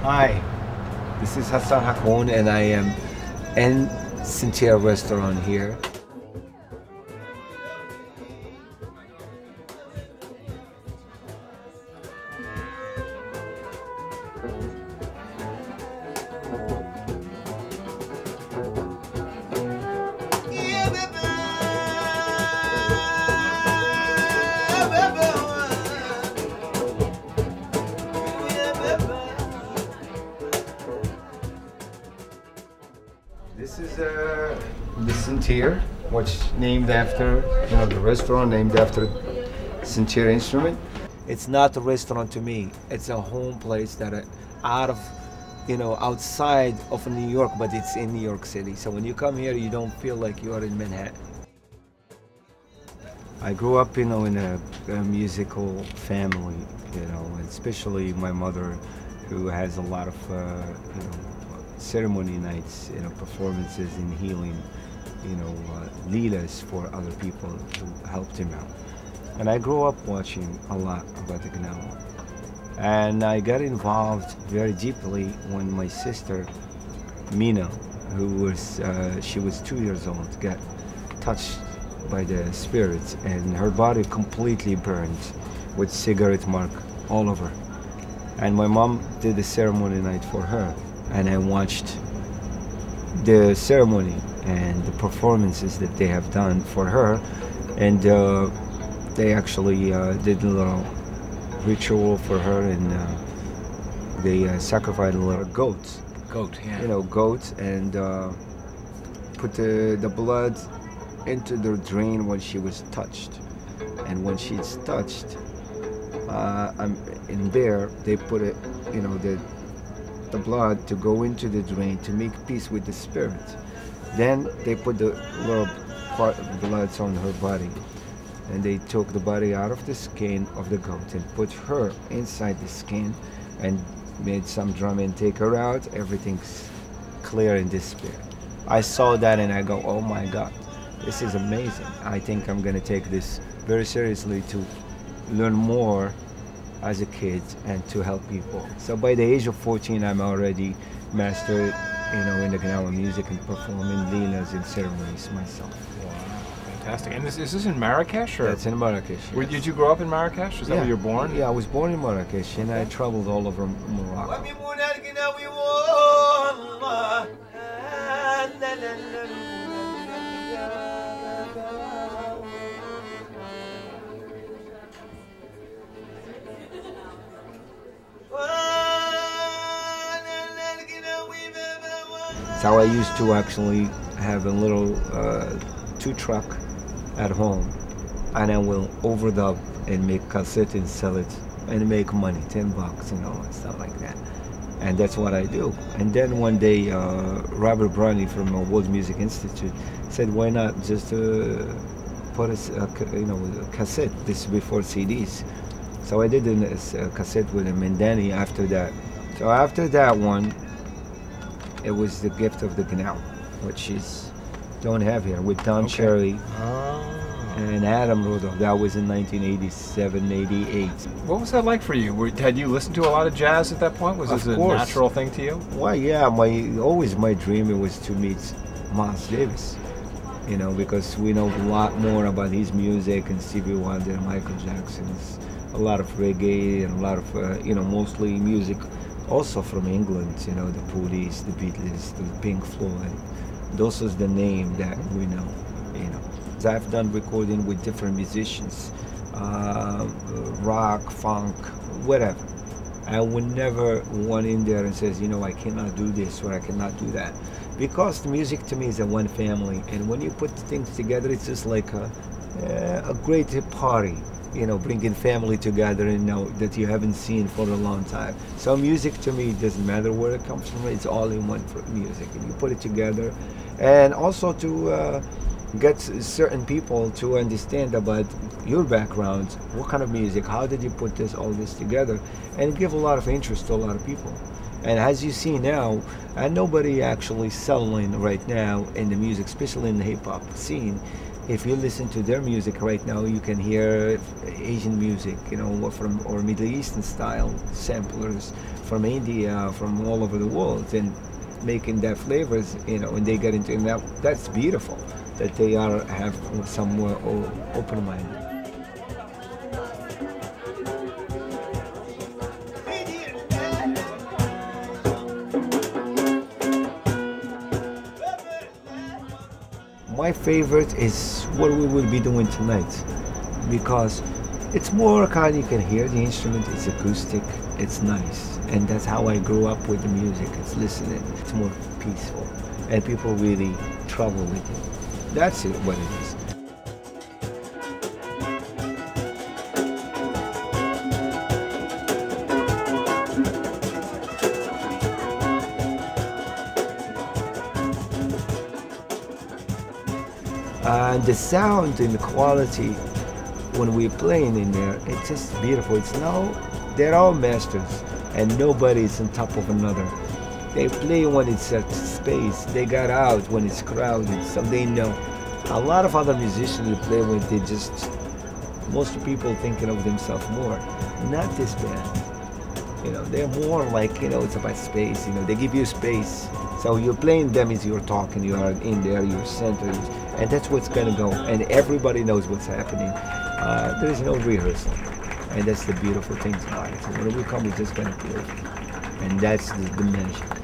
Hi, this is Hassan Hakmoun and I am in Sintir restaurant here. This is the Sintir, which named after, the restaurant named after Sintir instrument. It's not a restaurant to me. It's a home place that outside of New York, but it's in New York City. So when you come here, you don't feel like you are in Manhattan. I grew up, in a musical family, and especially my mother, who has a lot of, ceremony nights, performances in healing, leelas for other people to help them out. And I grew up watching a lot about the Gnawa. And I got involved very deeply when my sister, Mina, she was 2 years old, got touched by the spirits and her body completely burned with cigarette mark all over. And my mom did the ceremony night for her. And I watched the ceremony and the performances that they have done for her, and they actually did a little ritual for her, and they sacrificed a little goat, and put the blood into the drain when she was touched, and when she's touched, in there they put it, the blood to go into the drain to make peace with the spirit. Then they put the little part of blood on her body, and they took the body out of the skin of the goat and put her inside the skin and made some drum and take her out. Everything's clear in this spirit. I saw that and I go, oh my God, this is amazing. I think I'm gonna take this very seriously to learn more as a kid and to help people. So by the age of 14, I'm already mastered, in the Gnawa music and performing leelas and ceremonies myself. Wow, fantastic. And is this in Marrakesh? Or? That's in Marrakesh. Yes. Did you grow up in Marrakesh? Is that where you were born? Yeah, I was born in Marrakesh and I traveled all over Morocco. So I used to actually have a little 2-truck at home, and I will overdub and make cassette and sell it and make money, $10, and stuff like that. And that's what I do. And then one day, Robert Brownie from World Music Institute said, why not just put a cassette? This is before CDs. So I did a cassette with him, and then after that. So after that one, it was the gift of the Gnawa, which is don't have here, with Don Cherry and Adam Rudolph. That was in 1987, 88. What was that like for you? Had you listened to a lot of jazz at that point? Was this a natural thing to you? Well, yeah, always my dream was to meet Miles Davis, because we know a lot more about his music and Stevie Wonder, Michael Jackson's, a lot of reggae and a lot of, mostly music also from England, the Police, the Beatles, the Pink Floyd. Those is the name that we know, I've done recording with different musicians, rock, funk, whatever. I would never one in there and says, I cannot do this or I cannot do that. Because the music to me is a one family, and when you put things together, it's just like a great party. Bringing family together and that you haven't seen for a long time. So music to me doesn't matter where it comes from, it's all in one music, and you put it together. And also to get certain people to understand about your background, what kind of music, how did you put all this together, and give a lot of interest to a lot of people. And as you see now, and nobody actually selling right now in the music, especially in the hip-hop scene, If you listen to their music right now, you can hear Asian music, you know, from or Middle Eastern style samplers from India, from all over the world, and making their flavors, you know, and they get into it. That's beautiful that they have some more open-minded. My favorite is what we will be doing tonight, because it's more kind, you can hear the instrument, it's acoustic, it's nice, and that's how I grew up with the music. It's listening, it's more peaceful, and people really travel with it. That's it, what it is. And the sound and the quality when we're playing in there, it's just beautiful. It's now, they're all masters and nobody's on top of another. They play when it's at space, they got out when it's crowded, so they know. A lot of other musicians who play when they just, most people thinking of themselves more. Not this band. You know, they're more like, you know, it's about space, you know, they give you space. So you're playing them as you're talking, you are in there, you're centered, and that's what's gonna go. And everybody knows what's happening. There is no rehearsal. And that's the beautiful thing about it. So when we come, we're just gonna play. And that's the magic.